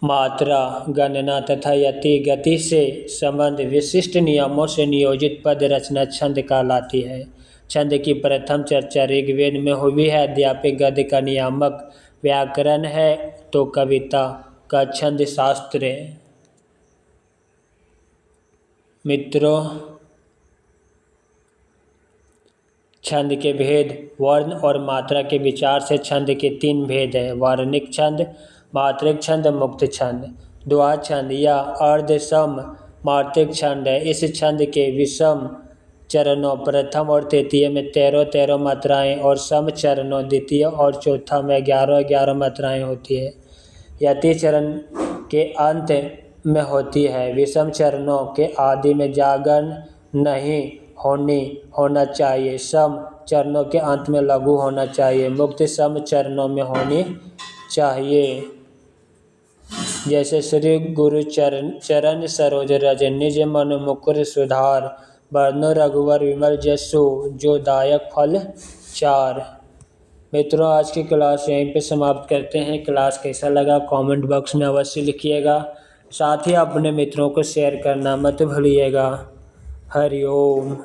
Speaker 1: मात्रा, गणना तथा यति, गति से संबंध विशिष्ट नियमों से नियोजित पद रचना छंद कहलाती है। छंद की प्रथम चर्चा ऋग्वेद में हुई है। अद्यापि गद्य का नियामक व्याकरण है तो कविता का छंद शास्त्र है। मित्रों, छंद के भेद वर्ण और मात्रा के विचार से छंद के 3 भेद हैं: वर्णिक छंद, मात्रिक छंद, मुक्त छंद। द्वा छंद या अर्धसम मात्रिक छंद है। इस छंद के विषम चरणों प्रथम और तृतीय में 13 मात्राएं और सम चरणों द्वितीय और चौथा में 11 मात्राएं होती है। यति चरण के अंत में होती है। विषम चरणों के आदि में जागरण नहीं होना चाहिए। सम चरणों के अंत में लघु होना चाहिए। मुक्त सम चरणों में होनी चाहिए। जैसे श्री गुरु चरण सरोज रज, निज मन मुकुर सुधार, बरनो रघुवर विमल जसु, जो दायक फल 4। मित्रों, आज की क्लास यहीं पे समाप्त करते हैं। क्लास कैसा लगा कमेंट बॉक्स में अवश्य लिखिएगा। साथ ही अपने मित्रों को शेयर करना मत भूलिएगा। हरि ओम।